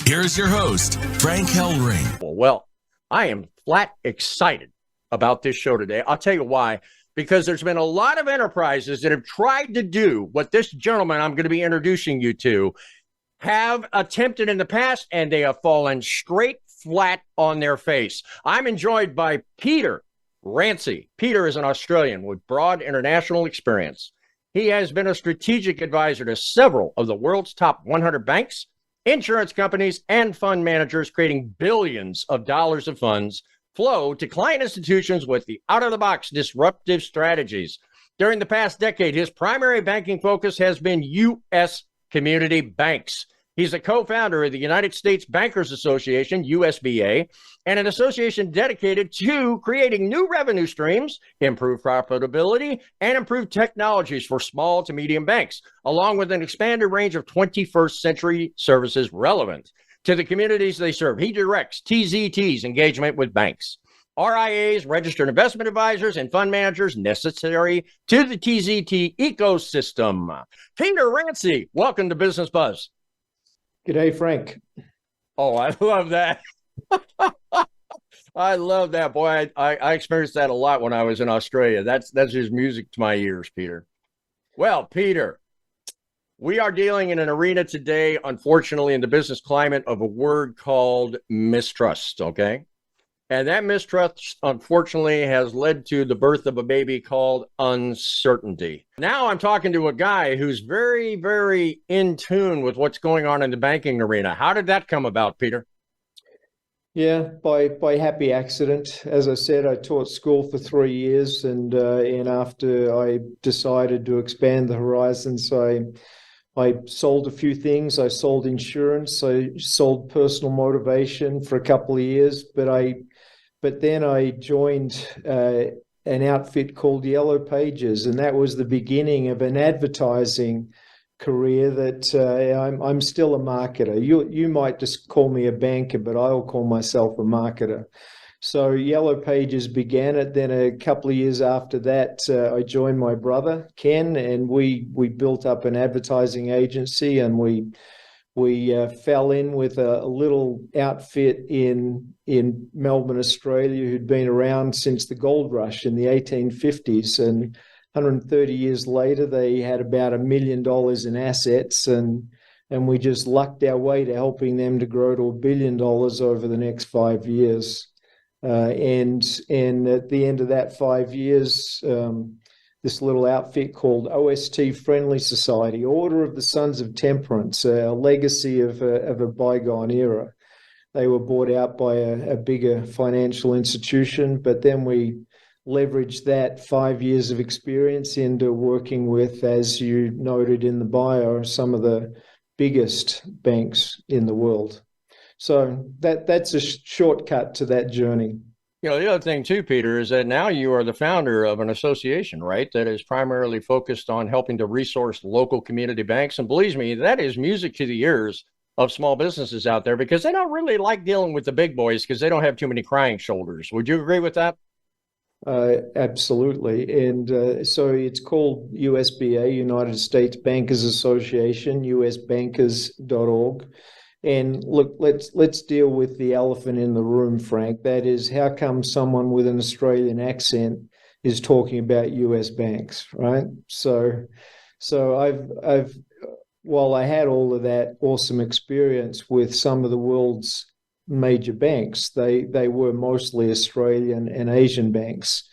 Here's your host, Frank Hellring. Well, I am flat excited about this show today. I'll tell you why. Because there's been a lot of enterprises that have tried to do what this gentleman I'm going to be introducing you to have attempted in the past, and they have fallen straight flat on their face. I'm joined by Peter Ranci. Peter is an Australian with broad international experience. He has been a strategic advisor to several of the world's top 100 banks, insurance companies, and fund managers, creating billions of dollars of funds flow to client institutions with the out-of-the-box disruptive strategies. During the past decade, his primary banking focus has been U.S. community banks. He's a co-founder of the United States Bankers Association, USBA, and an association dedicated to creating new revenue streams, improve profitability, and improve technologies for small to medium banks, along with an expanded range of 21st century services relevant to the communities they serve. He directs TZT's engagement with banks, RIAs, registered investment advisors, and fund managers necessary to the TZT ecosystem. Peter Ranci, welcome to Business Buzz. G'day, Frank. Oh, I love that. I love that, boy. I experienced that a lot when I was in Australia. That's just music to my ears, Peter. Well, Peter, we are dealing in an arena today, unfortunately, in the business climate of a word called mistrust, okay? And that mistrust, unfortunately, has led to the birth of a baby called uncertainty. Now I'm talking to a guy who's very, very in tune with what's going on in the banking arena. How did that come about, Peter? Yeah, by happy accident. As I said, I taught school for 3 years, and after I decided to expand the horizons, I sold a few things. I sold insurance. I sold personal motivation for a couple of years, but then I joined an outfit called Yellow Pages, and that was the beginning of an advertising career that I'm still a marketer. You might just call me a banker, but I'll call myself a marketer. So Yellow Pages began it. Then a couple of years after that, I joined my brother, Ken, and we built up an advertising agency, and we fell in with a little outfit in Melbourne, Australia, who'd been around since the gold rush in the 1850s. And 130 years later, they had about $1 million in assets, and we just lucked our way to helping them to grow to $1 billion over the next 5 years. And at the end of that 5 years, this little outfit called OST Friendly Society, Order of the Sons of Temperance, a legacy of a bygone era. They were bought out by a bigger financial institution, but then we leveraged that 5 years of experience into working with, as you noted in the bio, some of the biggest banks in the world. So that's a shortcut to that journey. You know, the other thing too, Peter, is that now you are the founder of an association, right, that is primarily focused on helping to resource local community banks. And believe me, that is music to the ears of small businesses out there, because they don't really like dealing with the big boys because they don't have too many crying shoulders. Would you agree with that? Absolutely. And so it's called USBA, United States Bankers Association, usbankers.org. And look, let's deal with the elephant in the room, Frank. That is, how come someone with an Australian accent is talking about US banks, right? So I've while I had all of that awesome experience with some of the world's major banks, they were mostly Australian and Asian banks.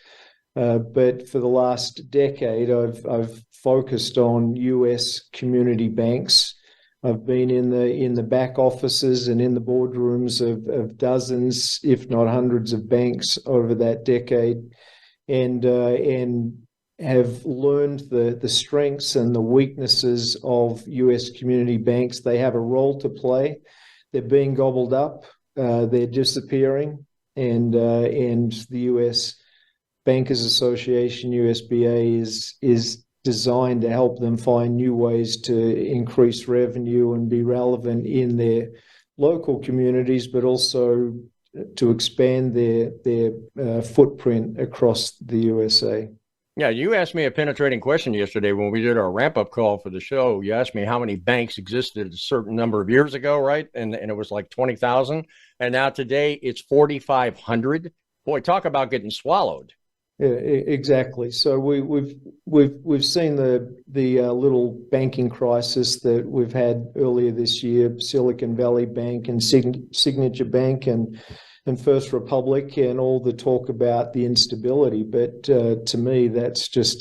But for the last decade, I've focused on US community banks. I've been in the back offices and in the boardrooms of dozens, if not hundreds, of banks over that decade, and have learned the strengths and the weaknesses of US community banks. They have a role to play. They're being gobbled up. They're disappearing, and the US Bankers Association, USBA, is designed to help them find new ways to increase revenue and be relevant in their local communities, but also to expand their footprint across the USA. Yeah, you asked me a penetrating question yesterday when we did our ramp up call for the show. You asked me how many banks existed a certain number of years ago, right? And it was like 20,000. And now today it's 4,500. Boy, talk about getting swallowed. Yeah, exactly. So we've seen the little banking crisis that we've had earlier this year, Silicon Valley Bank and Signature Bank and First Republic, and all the talk about the instability. But to me, that's just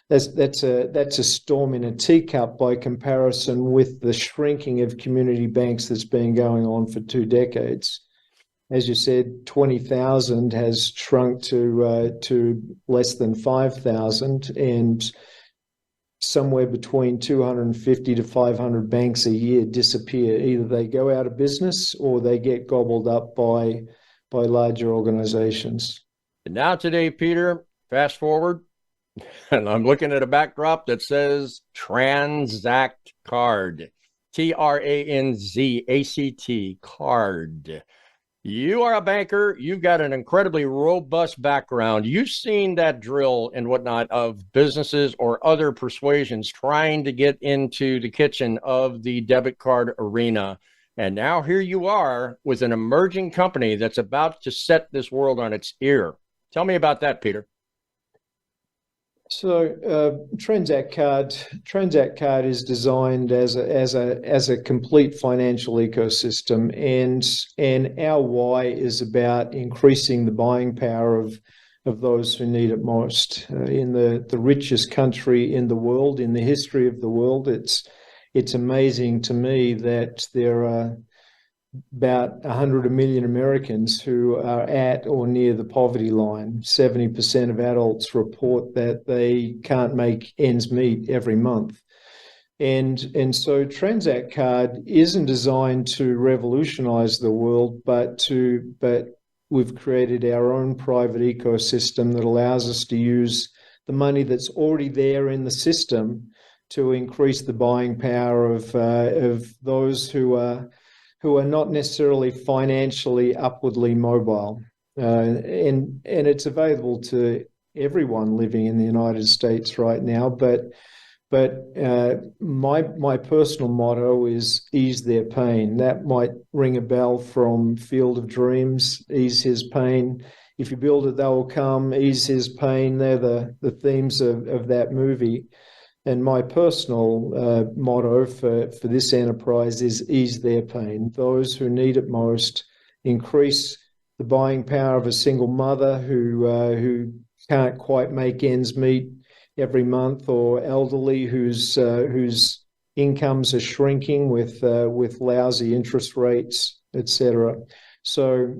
that's a storm in a teacup by comparison with the shrinking of community banks that's been going on for 2 decades. As you said, 20,000 has shrunk to less than 5,000, and somewhere between 250 to 500 banks a year disappear. Either they go out of business or they get gobbled up by larger organizations. And now today, Peter, fast forward, and I'm looking at a backdrop that says Transact Card, TRANZACT card. You are a banker. You've got an incredibly robust background. You've seen that drill and whatnot of businesses or other persuasions trying to get into the kitchen of the debit card arena. And now here you are with an emerging company that's about to set this world on its ear. Tell me about that, Peter. So Transact Card is designed as a complete financial ecosystem, and our why is about increasing the buying power of those who need it most. In the richest country in the world, in the history of the world, it's amazing to me that there are about 100 million Americans who are at or near the poverty line. 70% of adults report that they can't make ends meet every month. And so Transact Card isn't designed to revolutionize the world, but we've created our own private ecosystem that allows us to use the money that's already there in the system to increase the buying power of those who are not necessarily financially upwardly mobile. And it's available to everyone living in the United States right now. But my personal motto is ease their pain. That might ring a bell from Field of Dreams, ease his pain. If you build it, they will come, ease his pain. They're the themes of that movie. And my personal motto for this enterprise is ease their pain. Those who need it most, increase the buying power of a single mother who can't quite make ends meet every month, or elderly whose incomes are shrinking with lousy interest rates, etc. So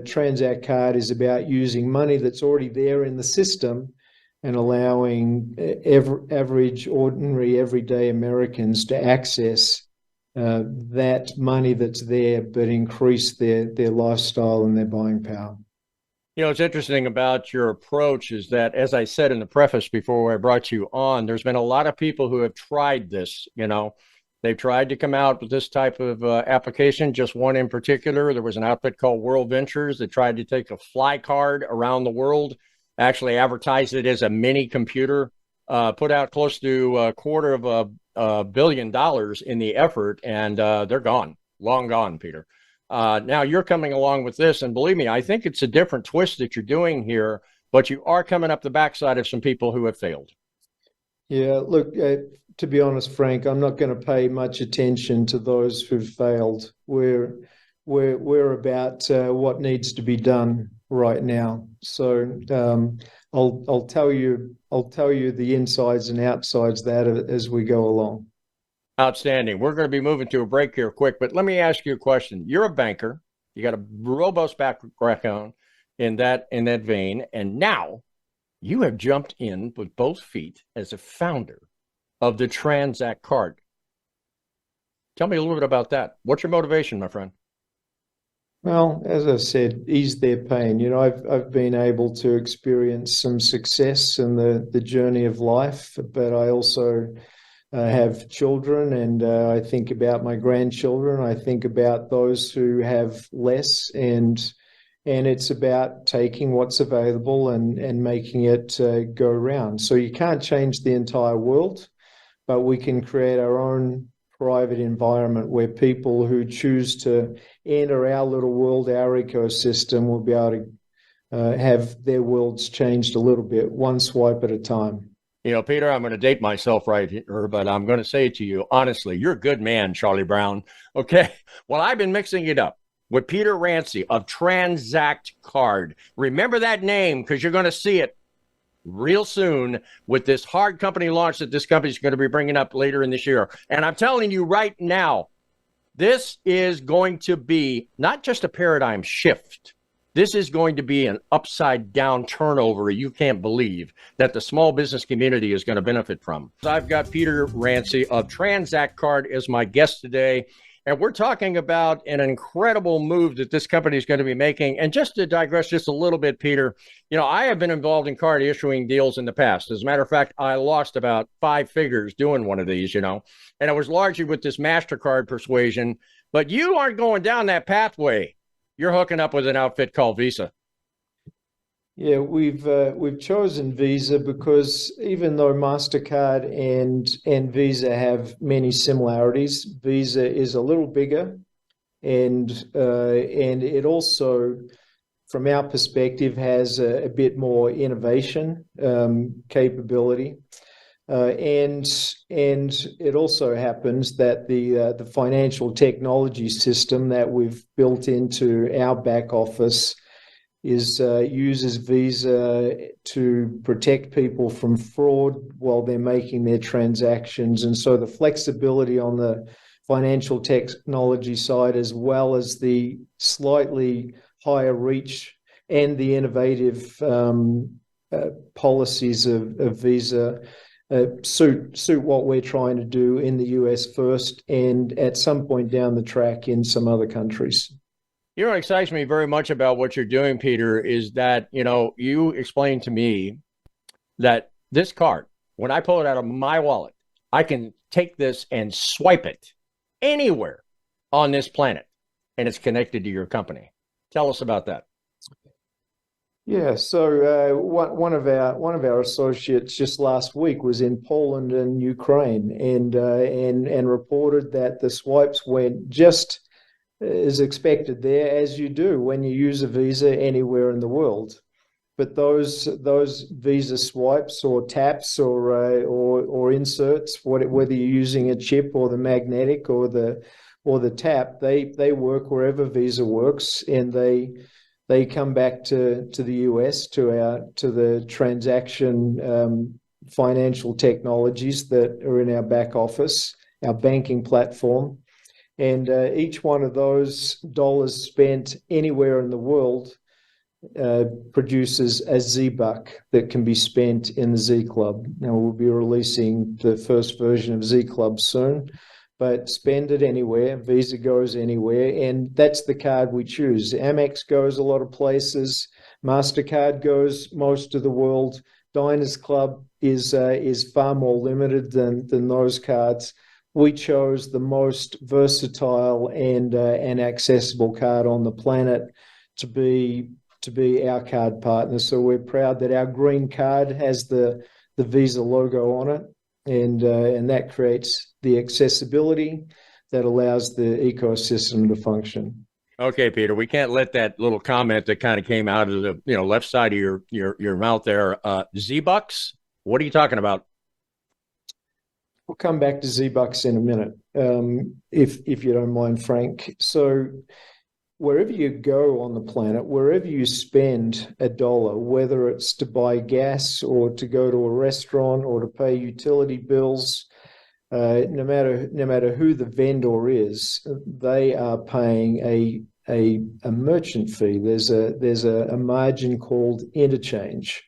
Transact Card is about using money that's already there in the system and allowing average, ordinary, everyday Americans to access that money that's there, but increase their lifestyle and their buying power. You know, what's interesting about your approach is that, as I said in the preface before I brought you on, there's been a lot of people who have tried this. You know, they've tried to come out with this type of application, just one in particular. There was an outfit called World Ventures that tried to take a fly card around the world, actually advertised it as a mini computer, put out close to $250 million in the effort, and they're gone, long gone, Peter. Now you're coming along with this, and believe me, I think it's a different twist that you're doing here, but you are coming up the backside of some people who have failed. Yeah, look, to be honest, Frank, I'm not going to pay much attention to those who've failed. We're about what needs to be done right now. So I'll tell you the insides and outsides of that as we go along. Outstanding. We're going to be moving to a break here quick, but let me ask you a question. You're a banker. You got a robust background in that vein, and now you have jumped in with both feet as a founder of the Transact Card. Tell me a little bit about that. What's your motivation, my friend? Well, as I said, ease their pain. You know, I've been able to experience some success in the journey of life, but I also have children, and I think about my grandchildren. I think about those who have less, and and it's about taking what's available and making it go round. So you can't change the entire world, but we can create our own private environment where people who choose to enter our little world, our ecosystem, will be able to have their worlds changed a little bit, one swipe at a time. You know, Peter, I'm going to date myself right here, but I'm going to say to you, honestly, you're a good man, Charlie Brown. Okay. Well, I've been mixing it up with Peter Rancy of Transact Card. Remember that name, because you're going to see it real soon with this hard company launch that this company is going to be bringing up later in this year. And I'm telling you right now, this is going to be not just a paradigm shift. This is going to be an upside down turnover you can't believe that the small business community is going to benefit from. I've got Peter Rancy of Transact Card as my guest today. And we're talking about an incredible move that this company is going to be making. And just to digress just a little bit, Peter, you know, I have been involved in card issuing deals in the past. As a matter of fact, I lost about 5 figures doing one of these, you know, and it was largely with this MasterCard persuasion. But you aren't going down that pathway. You're hooking up with an outfit called Visa. Yeah, we've chosen Visa because even though MasterCard and Visa have many similarities, Visa is a little bigger, and it also, from our perspective, has a bit more innovation capability, and it also happens that the financial technology system that we've built into our back office uses Visa to protect people from fraud while they're making their transactions. And so the flexibility on the financial technology side, as well as the slightly higher reach and the innovative policies of Visa, suit what we're trying to do in the US first, and at some point down the track in some other countries. You know what excites me very much about what you're doing, Peter, is that, you know, you explained to me that this card, when I pull it out of my wallet, I can take this and swipe it anywhere on this planet, and it's connected to your company. Tell us about that. Yeah, so one of our associates just last week was in Poland and Ukraine, and reported that the swipes went just is expected there, as you do when you use a Visa anywhere in the world. But those Visa swipes or taps or inserts, whether you're using a chip or the magnetic or the tap, they work wherever Visa works, and they come back to the US to the transaction financial technologies that are in our back office, our banking platform. And each one of those dollars spent anywhere in the world produces a Z-Buck that can be spent in the Z Club. Now, we'll be releasing the first version of Z Club soon, but spend it anywhere. Visa goes anywhere, and that's the card we choose. Amex goes a lot of places. MasterCard goes most of the world. Diners Club is far more limited than those cards. We chose the most versatile and accessible card on the planet to be our card partner. So we're proud that our green card has the Visa logo on it, and that creates the accessibility that allows the ecosystem to function. Okay, Peter, we can't let that little comment that kind of came out of the left side of your mouth there. Z-Bucks, what are you talking about? We'll come back to Z-Bucks in a minute, if you don't mind, Frank. So wherever you go on the planet, wherever you spend a dollar, whether it's to buy gas or to go to a restaurant or to pay utility bills, no matter who the vendor is, they are paying a merchant fee. There's a margin called interchange.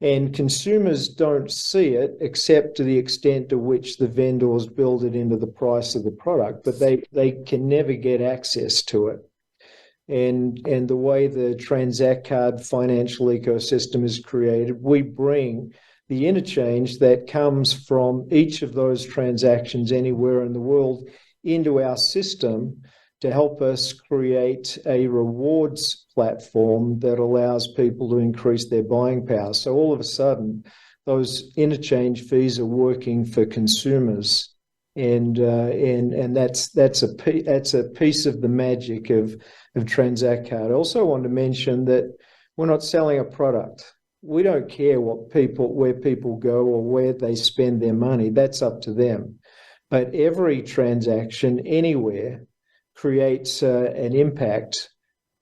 And consumers don't see it except to the extent to which the vendors build it into the price of the product, but they can never get access to it. And the way the Transact Card financial ecosystem is created, we bring the interchange that comes from each of those transactions anywhere in the world into our system to help us create a rewards platform that allows people to increase their buying power. So all of a sudden, those interchange fees are working for consumers, and that's a piece of the magic of Transact Card. I also want to mention that we're not selling a product. We don't care where people go or where they spend their money. That's up to them. But every transaction anywhere creates an impact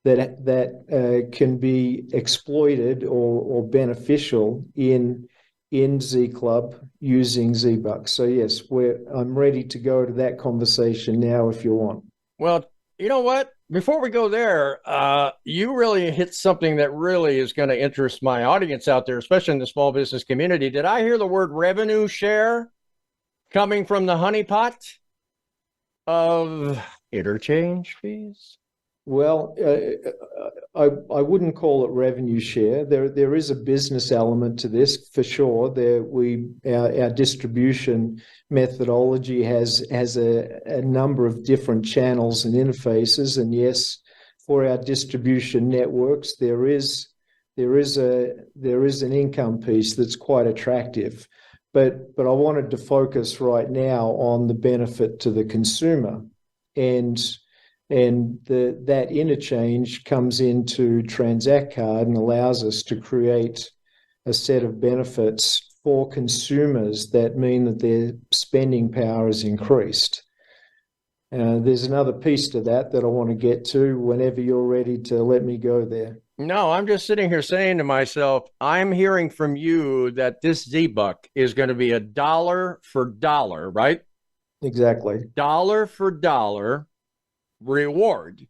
that can be exploited or beneficial in Z Club using Z-Bucks. So yes, I'm ready to go to that conversation now if you want. Well, you know what? Before we go there, you really hit something that really is going to interest my audience out there, especially in the small business community. Did I hear the word revenue share coming from the honeypot of interchange fees? Well, I wouldn't call it revenue share. There is a business element to this for sure. Our distribution methodology has a number of different channels and interfaces, and yes, for our distribution networks, there is an income piece that's quite attractive. But I wanted to focus right now on the benefit to the consumer, and that interchange comes into Transact Card and allows us to create a set of benefits for consumers that mean that their spending power is increased. There's another piece to that I want to get to whenever you're ready to let me go there. No, I'm just sitting here saying to myself, I'm hearing from you that this Z-Buck is going to be a dollar for dollar, right? Exactly. Dollar for dollar reward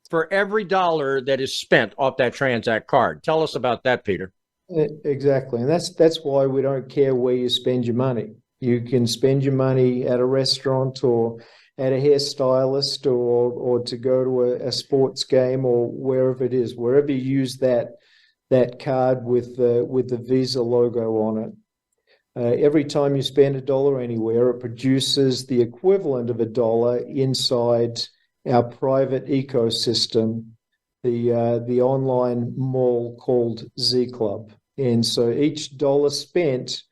for every dollar that is spent off that Transact Card. Tell us about that, Peter. Exactly. And that's why we don't care where you spend your money. You can spend your money at a restaurant or at a hairstylist or to go to a sports game or wherever it is, wherever you use that card with the Visa logo on it. Every time you spend $1 anywhere, it produces the equivalent of $1 inside our private ecosystem, the online mall called Z Club. And so each dollar spent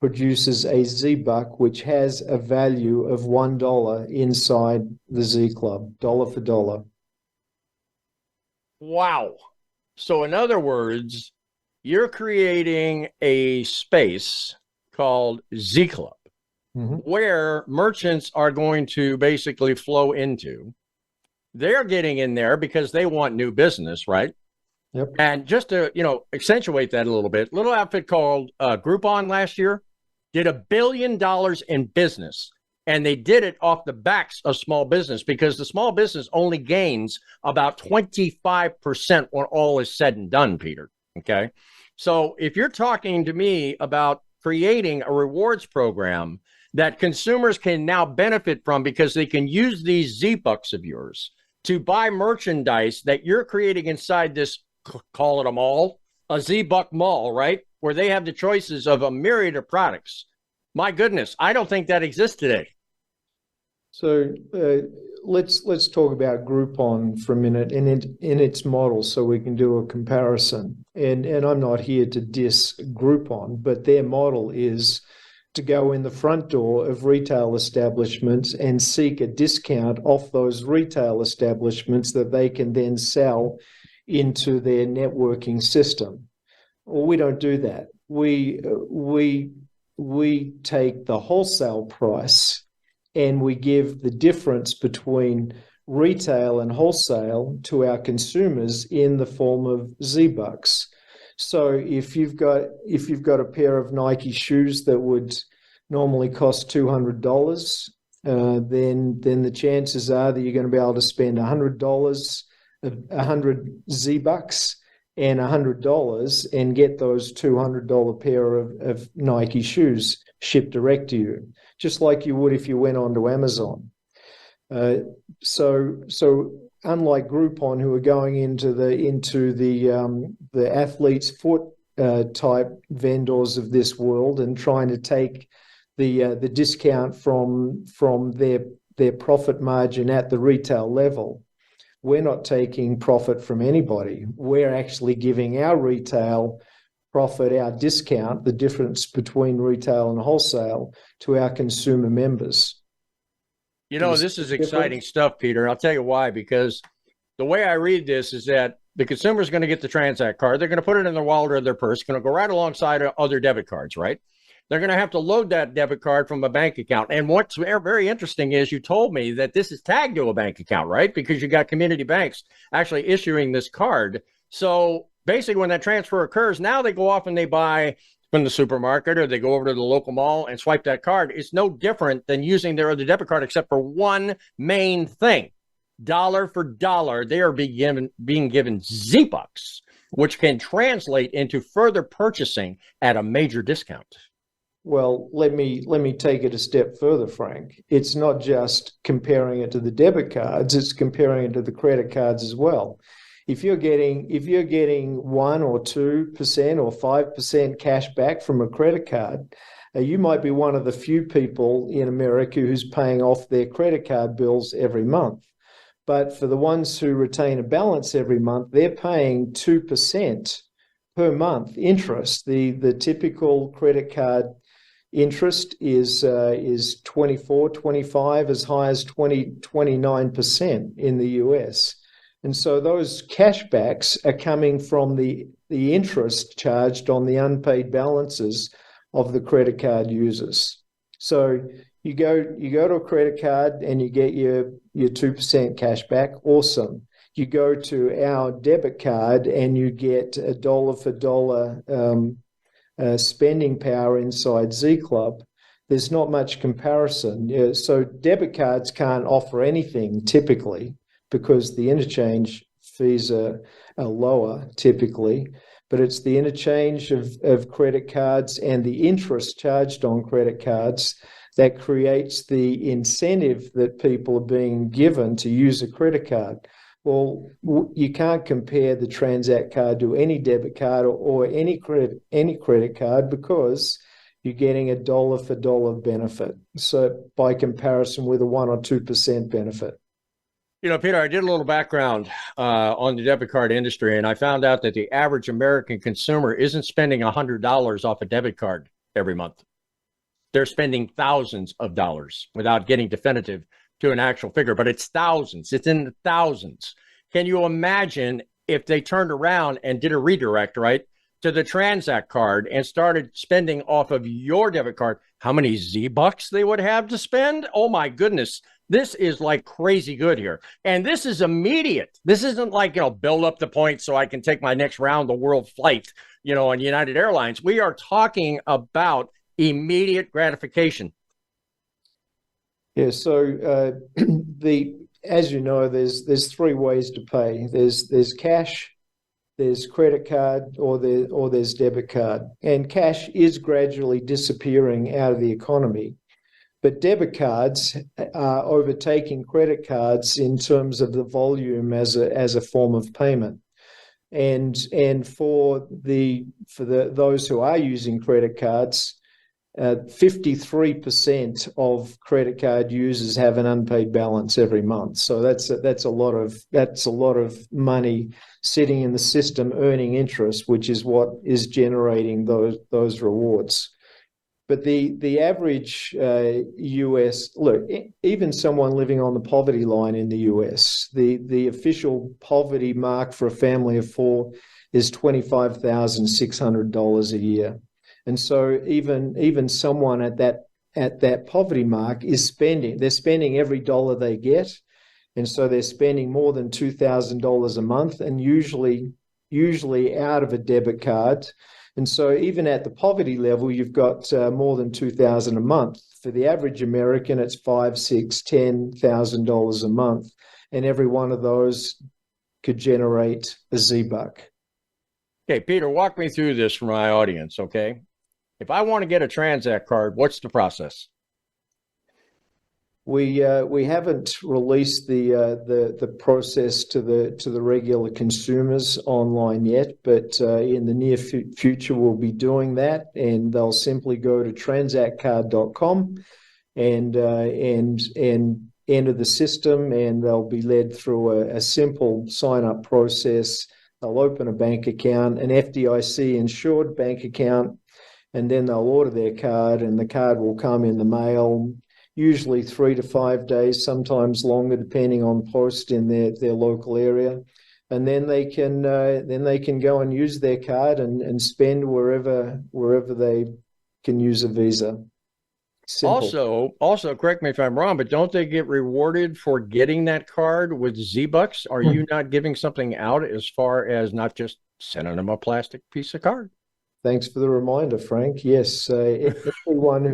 produces a Z-Buck, which has a value of $1 inside the Z Club, dollar for dollar. Wow. So in other words, you're creating a space called Z Club, where merchants are going to basically flow into. They're getting in there because they want new business, right? Yep. And just to, accentuate that a little bit, little outfit called Groupon last year did $1 billion in business. And they did it off the backs of small business because the small business only gains about 25% when all is said and done, Peter. Okay. So if you're talking to me about creating a rewards program that consumers can now benefit from because they can use these Z-Bucks of yours to buy merchandise that you're creating inside this, call it a mall, a Z-Buck mall, right? Where they have the choices of a myriad of products. My goodness, I don't think that exists today. So let's talk about Groupon for a minute in its model so we can do a comparison. And I'm not here to diss Groupon, but their model is to go in the front door of retail establishments and seek a discount off those retail establishments that they can then sell into their networking system. Well, we don't do that. We take the wholesale price and we give the difference between retail and wholesale to our consumers in the form of Z-Bucks. So if you've got a pair of Nike shoes that would normally cost $200, then the chances are that you're going to be able to spend $100, 100 Z-Bucks and $100 and get those $200 pair of Nike shoes shipped direct to you, just like you would if you went onto Amazon. So unlike Groupon, who are going into the athlete's foot type vendors of this world and trying to take the discount from their their profit margin at the retail level. We're not taking profit from anybody. We're actually giving our retail profit, our discount, the difference between retail and wholesale, to our consumer members. You know, this is exciting stuff, Peter. I'll tell you why, because the way I read this is that the consumer is going to get the Transact card. They're going to put it in their wallet or their purse, going to go right alongside other debit cards, right? They're going to have to load that debit card from a bank account. And what's very interesting is you told me that this is tagged to a bank account, right? Because you got community banks actually issuing this card. So basically, when that transfer occurs, now they go off and they buy from the supermarket, or they go over to the local mall and swipe that card. It's no different than using their other debit card, except for one main thing. Dollar for dollar, they are being given Z-Bucks, which can translate into further purchasing at a major discount. Well, let me take it a step further, Frank. It's not just comparing it to the debit cards, it's comparing it to the credit cards as well. If you're getting 1 or 2% or 5% cash back from a credit card, you might be one of the few people in America who's paying off their credit card bills every month. But for the ones who retain a balance every month, they're paying 2% per month interest. The typical credit card interest is 24, 25, as high as 29% in the US. And so those cashbacks are coming from the interest charged on the unpaid balances of the credit card users. So you go to a credit card and you get your 2% cash back. Awesome. You go to our debit card and you get a dollar for dollar spending power inside Z Club. There's not much comparison. So debit cards can't offer anything typically, because the interchange fees are lower typically, but it's the interchange of credit cards and the interest charged on credit cards that creates the incentive that people are being given to use a credit card. Well, you can't compare the Transact card to any debit card or any credit card, because you're getting a dollar for dollar benefit. So by comparison with a 1 or 2% benefit. You know, Peter, I did a little background on the debit card industry, and I found out that the average American consumer isn't spending $100 off a debit card every month. They're spending thousands of dollars without getting definitive to an actual figure, but it's thousands. It's in the thousands. Can you imagine if they turned around and did a redirect, right, to the Transact card and started spending off of your debit card, how many Z-Bucks they would have to spend? Oh, my goodness. This is like crazy good here. And this is immediate. This isn't like, build up the points so I can take my next round the world flight, on United Airlines. We are talking about immediate gratification. Yeah. So as you know, there's 3 ways to pay. There's cash, there's credit card, or there's debit card. And cash is gradually disappearing out of the economy. But debit cards are overtaking credit cards in terms of the volume as a form of payment. And for those who are using credit cards, 53% of credit card users have an unpaid balance every month. So that's a lot of money sitting in the system earning interest, which is what is generating those rewards. But the average US, look, even someone living on the poverty line in the US, the official poverty mark for a family of 4 is $25,600 a year. And so even someone at that poverty mark they're spending every dollar they get. And so they're spending more than $2,000 a month, and usually out of a debit card. And so even at the poverty level, you've got more than $2,000 a month. For the average American, it's $5,000, $6,000, $10,000 a month. And every one of those could generate a Z-Buck. Okay, Peter, walk me through this for my audience, okay? If I want to get a Transact card, what's the process? We haven't released the process to the regular consumers online yet, but in the near future we'll be doing that, and they'll simply go to transactcard.com and enter the system, and they'll be led through a simple sign-up process. They'll open a bank account, an FDIC insured bank account, and then they'll order their card, and the card will come in the mail, usually 3 to 5 days, sometimes longer, depending on post in their local area. And then they can go and use their card and spend wherever they can use a Visa. Simple. Also, correct me if I'm wrong, but don't they get rewarded for getting that card with Z-Bucks? Are you not giving something out as far as not just sending them a plastic piece of card? Thanks for the reminder, Frank. Yes, everyone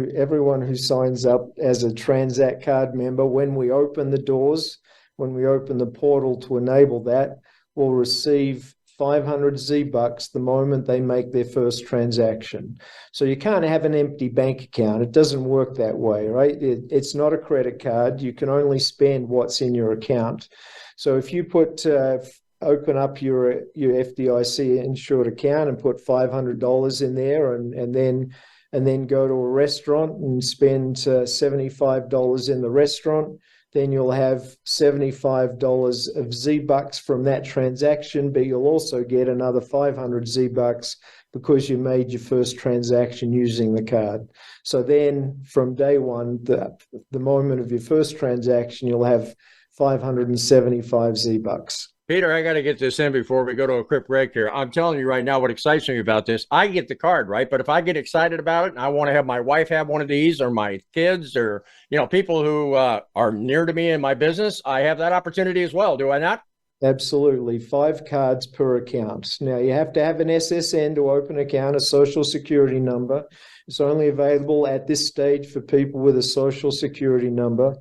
who signs up as a Transact card member, when we open the doors, when we open the portal to enable that, will receive 500 Z-Bucks the moment they make their first transaction. So you can't have an empty bank account. It doesn't work that way, right? It's not a credit card. You can only spend what's in your account. So if you open up your FDIC insured account and put $500 in there, and then go to a restaurant and spend $75 in the restaurant, then you'll have $75 of Z-Bucks from that transaction, but you'll also get another 500 Z-Bucks because you made your first transaction using the card. So then from day one, the moment of your first transaction, you'll have 575 Z-Bucks. Peter, I got to get this in before we go to a quick break here. I'm telling you right now what excites me about this. I get the card, right? But if I get excited about it and I want to have my wife have one of these, or my kids, or people who are near to me in my business, I have that opportunity as well. Do I not? Absolutely. 5 cards per account. Now, you have to have an SSN to open an account, a social security number. It's only available at this stage for people with a social security number.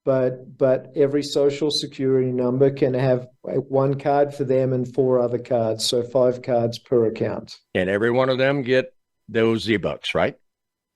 But every social security number can have 1 card for them and 4 other cards, so 5 cards per account. And every one of them get those Z-Bucks, right?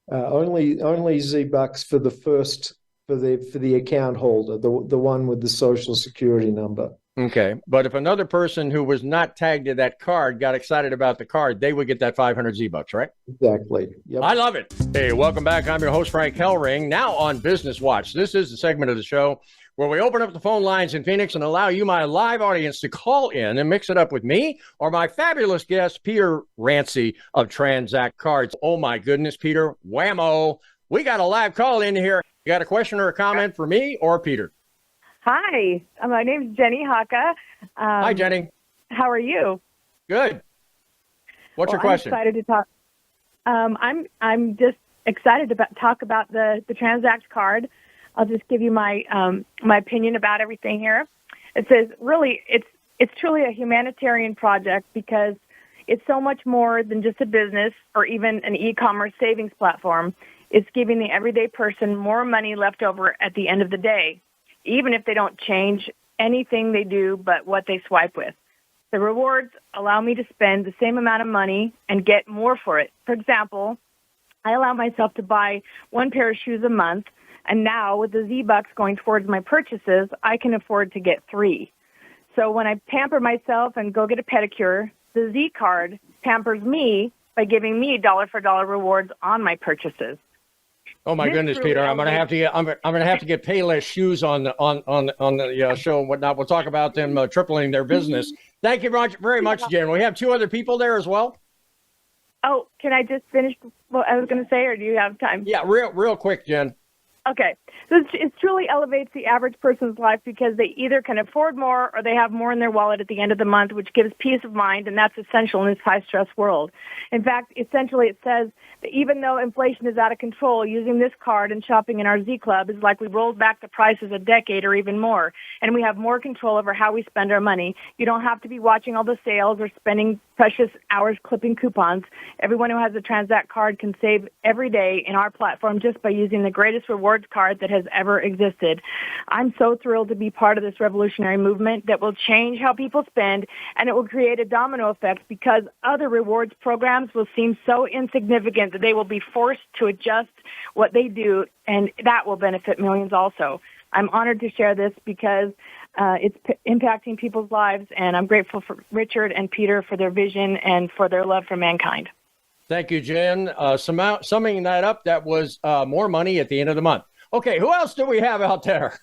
Only Z-Bucks for the account holder, the one with the social security number. Okay, but if another person who was not tagged to that card got excited about the card, they would get that 500 Z-Bucks, right? Exactly. Yep. I love it. Hey, welcome back. I'm your host, Frank Hellring. Now on Business Watch. This is the segment of the show where we open up the phone lines in Phoenix and allow you, my live audience, to call in and mix it up with me or my fabulous guest, Peter Rancy of Transact Cards. Oh, my goodness, Peter. Whammo. We got a live call in here. You got a question or a comment for me or Peter? Hi, my name's Jenny Haka. Hi, Jenny. How are you? Good. What's your question? I'm excited to talk. I'm just excited to talk about the Transact card. I'll just give you my my opinion about everything here. It says really it's truly a humanitarian project because it's so much more than just a business or even an e-commerce savings platform. It's giving the everyday person more money left over at the end of the day, even if they don't change anything they do but what they swipe with. The rewards allow me to spend the same amount of money and get more for it. For example, I allow myself to buy 1 pair of shoes a month, and now with the Z-Bucks going towards my purchases, I can afford to get 3. So when I pamper myself and go get a pedicure, the Z card pampers me by giving me dollar-for-dollar rewards on my purchases. Oh my goodness, Peter! I'm gonna have to get Payless shoes on the show and whatnot. We'll talk about them tripling their business. Thank you very much, Jen. We have 2 other people there as well. Oh, can I just finish what I was going to say, or do you have time? Yeah, real quick, Jen. Okay. So it truly elevates the average person's life because they either can afford more or they have more in their wallet at the end of the month, which gives peace of mind, and that's essential in this high-stress world. In fact, essentially it says that even though inflation is out of control, using this card and shopping in our Z Club is like we rolled back the prices a decade or even more, and we have more control over how we spend our money. You don't have to be watching all the sales or spending precious hours clipping coupons. Everyone who has a Transact card can save every day in our platform just by using the greatest rewards card that has ever existed. I'm so thrilled to be part of this revolutionary movement that will change how people spend, and it will create a domino effect because other rewards programs will seem so insignificant that they will be forced to adjust what they do, and that will benefit millions also. I'm honored to share this because it's impacting people's lives, and I'm grateful for Richard and Peter for their vision and for their love for mankind. Thank you, Jen. Summing that up, that was more money at the end of the month. Okay, who else do we have out there?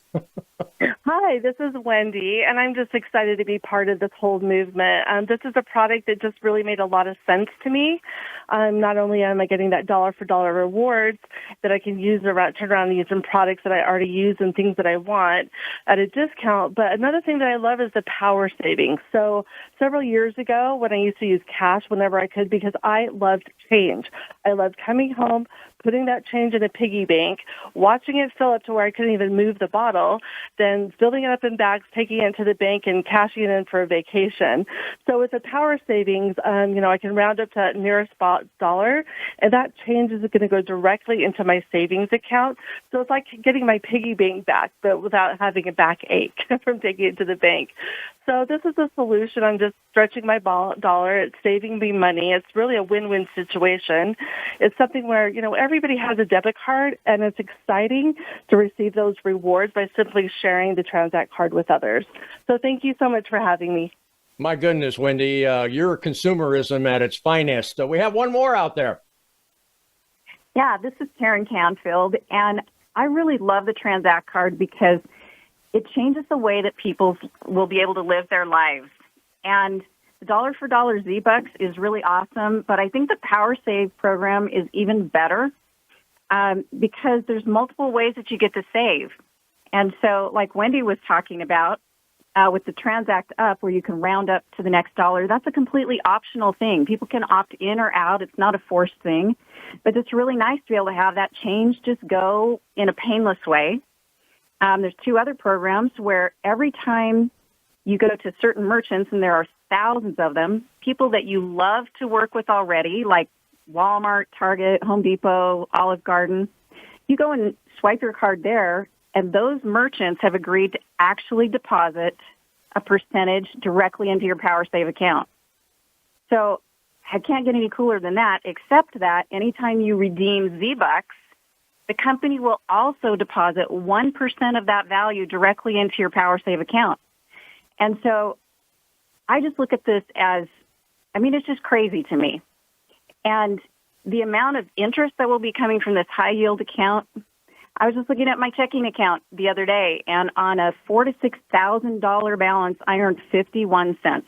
Hi, this is Wendy, and I'm just excited to be part of this whole movement. This is a product that just really made a lot of sense to me. Not only am I getting that dollar for dollar rewards that I can use around, turn around and use in products that I already use and things that I want at a discount, but another thing that I love is the power savings. So several years ago when I used to use cash whenever I could because I loved change. I loved coming home, putting that change in a piggy bank, watching it fill up to where I couldn't even move the bottle, then filling it up in bags, taking it to the bank, and cashing it in for a vacation. So with the power savings, I can round up to that nearest dollar, and that change is going to go directly into my savings account. So it's like getting my piggy bank back, but without having a backache from taking it to the bank. So this is a solution. I'm just stretching my dollar. It's saving me money. It's really a win-win situation. It's something where, everybody has a debit card, and it's exciting to receive those rewards by simply sharing the Transact card with others. So thank you so much for having me. My goodness, Wendy, you're consumerism at its finest. We have one more out there. Yeah, this is Karen Canfield, and I really love the Transact card because it changes the way that people will be able to live their lives. And the dollar for dollar Z-Bucks is really awesome, but I think the Power Save program is even better because there's multiple ways that you get to save. And so like Wendy was talking about with the Transact Up where you can round up to the next dollar, that's a completely optional thing. People can opt in or out. It's not a forced thing. But it's really nice to be able to have that change just go in a painless way. There's two other programs where every time you go to certain merchants, and there are thousands of them, people that you love to work with already, like Walmart, Target, Home Depot, Olive Garden, you go and swipe your card there, and those merchants have agreed to actually deposit a percentage directly into your PowerSave account. So I can't get any cooler than that, except that anytime you redeem Z-Bucks, the company will also deposit 1% of that value directly into your PowerSave account. And so I just look at this as, it's just crazy to me. And the amount of interest that will be coming from this high-yield account, I was just looking at my checking account the other day, and on a $4,000 to $6,000 balance, I earned 51 cents.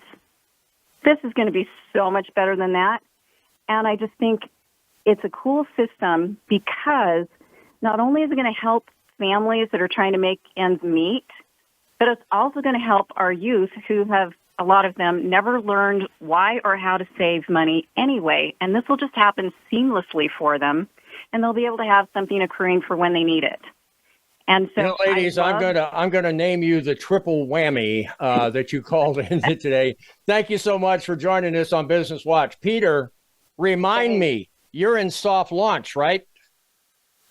This is going to be so much better than that. And I just think it's a cool system because not only is it going to help families that are trying to make ends meet, but it's also going to help our youth who have, a lot of them, never learned why or how to save money anyway. And this will just happen seamlessly for them, and they'll be able to have something accruing for when they need it. And so, ladies, I'm gonna name you the triple whammy that you called in today. Thank you so much for joining us on Business Watch. Peter, remind me, you're in soft launch, right?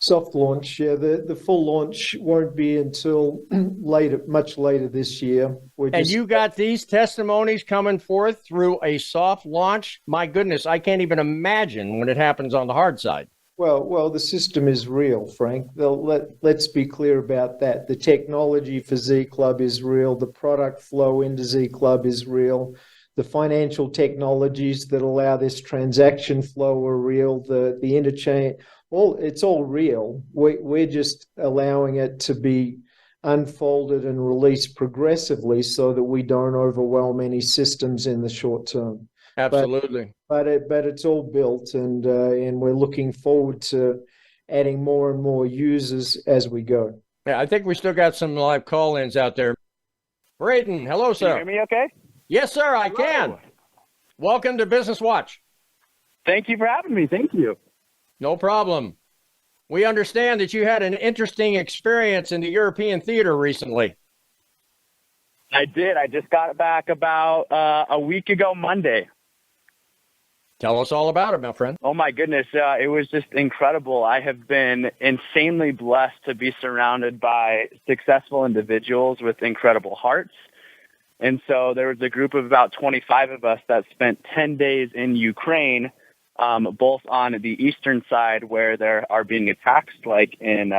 Soft launch, yeah. The full launch won't be until much later this year. And you got these testimonies coming forth through a soft launch? My goodness, I can't even imagine when it happens on the hard side. Well, the system is real, Frank. Let's be clear about that. The technology for Z Club is real. The product flow into Z Club is real. The financial technologies that allow this transaction flow are real. The interchange, it's all real. We're just allowing it to be unfolded and released progressively so that we don't overwhelm any systems in the short term. Absolutely. But it's all built, and we're looking forward to adding more and more users as we go. Yeah, I think we still got some live call-ins out there. Braden, hello, sir. Can you hear me okay? Yes, sir, I can. Welcome to Business Watch. Thank you for having me. Thank you. No problem. We understand that you had an interesting experience in the European theater recently. I did. I just got back about a week ago Monday. Tell us all about it, my friend. Oh, my goodness. It was just incredible. I have been insanely blessed to be surrounded by successful individuals with incredible hearts. And so there was a group of about 25 of us that spent 10 days in Ukraine, both on the eastern side where there are being attacks, like in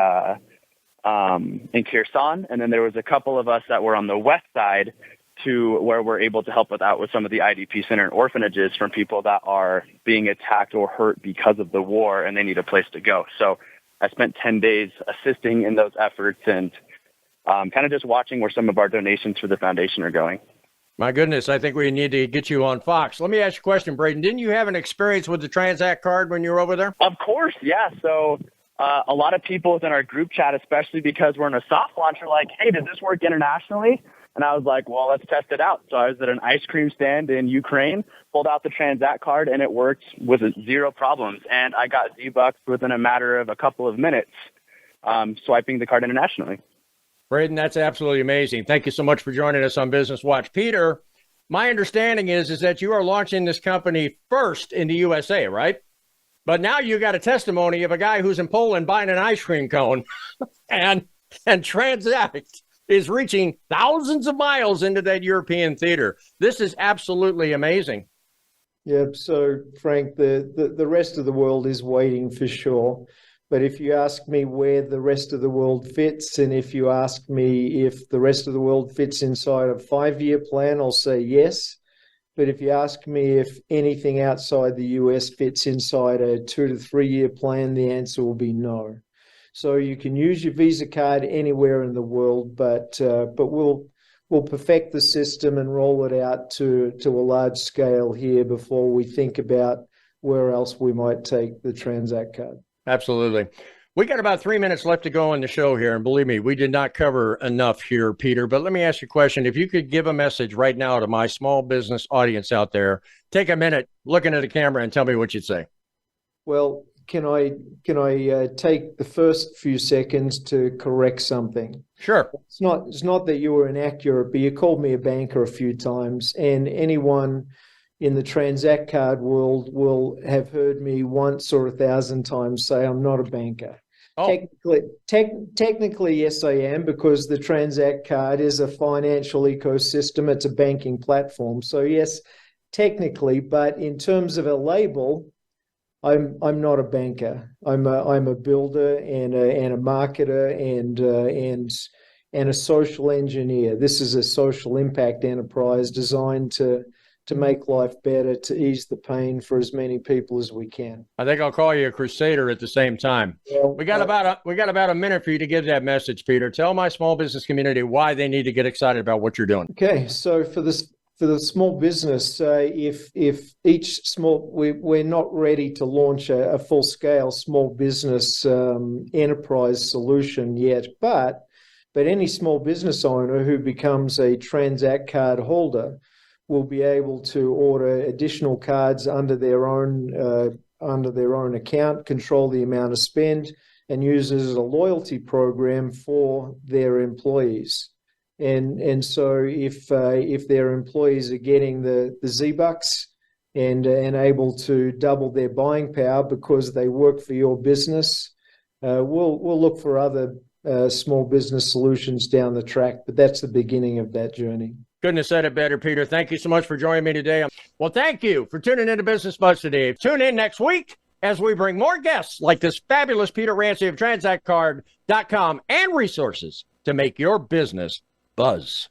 Kherson. And then there was a couple of us that were on the west side to where we're able to help with some of the IDP center and orphanages from people that are being attacked or hurt because of the war and they need a place to go. So I spent 10 days assisting in those efforts and kind of just watching where some of our donations for the foundation are going. My goodness, I think we need to get you on Fox. Let me ask you a question, Braden. Didn't you have an experience with the Transact card when you were over there? Of course, yeah. So a lot of people within our group chat, especially because we're in a soft launch, are like, hey, does this work internationally? And I was like, well, let's test it out. So I was at an ice cream stand in Ukraine, pulled out the Transact card, and it worked with zero problems. And I got Z-Bucks within a matter of a couple of minutes swiping the card internationally. Braden, that's absolutely amazing. Thank you so much for joining us on Business Watch. Peter, my understanding is that you are launching this company first in the USA, right? But now you got a testimony of a guy who's in Poland buying an ice cream cone and Transact is reaching thousands of miles into that European theater. This is absolutely amazing. Yep. So, Frank, the rest of the world is waiting for sure. But if you ask me where the rest of the world fits, and if you ask me if the rest of the world fits inside a 5-year plan, I'll say yes. But if you ask me if anything outside the US fits inside a 2 to 3 year plan, the answer will be no. So you can use your Visa card anywhere in the world, but we'll perfect the system and roll it out to a large scale here before we think about where else we might take the Transact card. Absolutely. We got about 3 minutes left to go on the show here. And believe me, we did not cover enough here, Peter. But let me ask you a question. If you could give a message right now to my small business audience out there, take a minute looking at the camera and tell me what you'd say. Well, can I take the first few seconds to correct something? Sure. It's not that you were inaccurate, but you called me a banker a few times, and anyone in the Transact card world will have heard me once or 1,000 times say I'm not a banker. Oh. Technically, yes, I am, because the Transact card is a financial ecosystem. It's a banking platform. So yes, technically, but in terms of a label, I'm not a banker. I'm a builder and a marketer and a social engineer. This is a social impact enterprise designed to make life better, to ease the pain for as many people as we can. I think I'll call you a crusader at the same time. Well, We got about a minute for you to give that message, Peter. Tell my small business community why they need to get excited about what you're doing. Okay, so for the small business, if each small, we're not ready to launch a full scale small business enterprise solution yet, but any small business owner who becomes a Transact card holder will be able to order additional cards under their own account, control the amount of spend, and use it as a loyalty program for their employees. And so if their employees are getting the Z-Bucks and able to double their buying power because they work for your business, we'll look for other small business solutions down the track, but that's the beginning of that journey. Couldn't have said it better, Peter. Thank you so much for joining me today. Well, thank you for tuning into Business Buzz today. Tune in next week as we bring more guests like this fabulous Peter Rancy of TransactCard.com and resources to make your business buzz.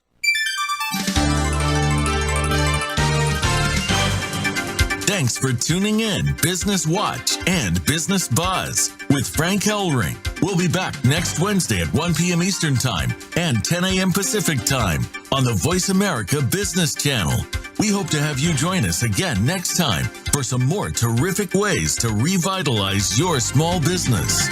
Thanks for tuning in Business Watch and Business Buzz with Frank Hellring. We'll be back next Wednesday at 1 p.m. Eastern Time and 10 a.m. Pacific Time on the Voice America Business Channel. We hope to have you join us again next time for some more terrific ways to revitalize your small business.